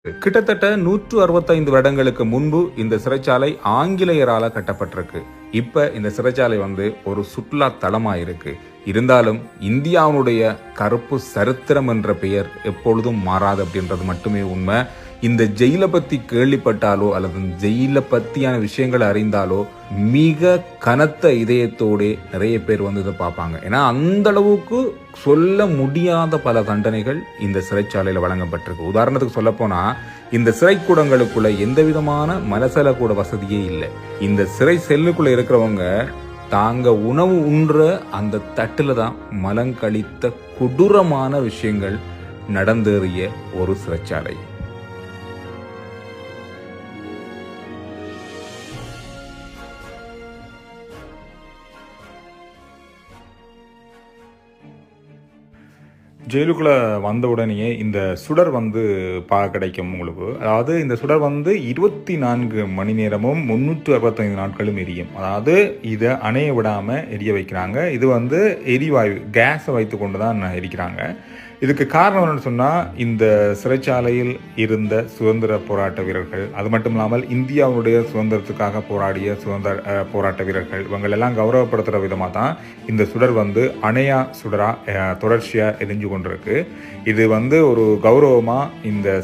கிட்டத்தட்ட 165 வருடங்களுக்கு முன்பு இந்த சிறைச்சாலை ஆங்கிலேயரால கட்டப்பட்டிருக்கு. இப்ப இந்த சிறைச்சாலை ஒரு சுற்றுலா தலமா இருக்கு. இருந்தாலும் இந்தியாவுடைய கருப்பு சரித்திரம் என்ற பெயர் எப்பொழுதும் மாறாது அப்படின்றது மட்டுமே உண்மை. இந்த ஜெயில பத்தி கேள்விப்பட்டாலோ அல்லது ஜெயில பத்தியான விஷயங்களை அறிந்தாலோ மிக கனத்த இதயத்தோட நிறைய பேர் இதை பார்ப்பாங்க. ஏன்னா அந்த அளவுக்கு சொல்ல முடியாத பல தண்டனைகள் இந்த சிறைச்சாலையில வழங்கப்பட்டிருக்கு. உதாரணத்துக்கு சொல்ல போனா இந்த சிறைக்கூடங்களுக்குள்ள எந்த விதமான மலசல கூட வசதியே இல்லை. இந்த சிறை செல்லுக்குள்ள இருக்கிறவங்க தாங்க உணவு உண்ற அந்த தட்டுல தான் மலங்கழித்த கொடூரமான விஷயங்கள் நடந்தேறிய ஒரு சிறைச்சாலை. ஜெயிலுக்குள்ளே வந்த உடனேயே இந்த சுடர் கிடைக்கும் உங்களுக்கு. அதாவது இந்த சுடர் 24 மணி நேரமும் 365 நாட்களும் எரியும். அதாவது இதை அணைய விடாமல் எரிய வைக்கிறாங்க. இது எரிவாயு கேஸை வைத்து கொண்டு தான் எரிக்கிறாங்க. இதுக்கு காரணம் என்னன்னு சொன்னால், இந்த சிறைச்சாலையில் இருந்த சுதந்திர போராட்ட வீரர்கள், அது மட்டும் இல்லாமல் இந்தியாவுடைய சுதந்திரத்துக்காக போராடிய போராட்ட வீரர்கள், இவங்களெல்லாம் கௌரவப்படுத்துகிற விதமாக தான் இந்த சுடர் அணையா சுடராக தொடர்ச்சியாக எரிஞ்சு கொண்டிருக்கு. இது ஒரு கௌரவமாக இந்த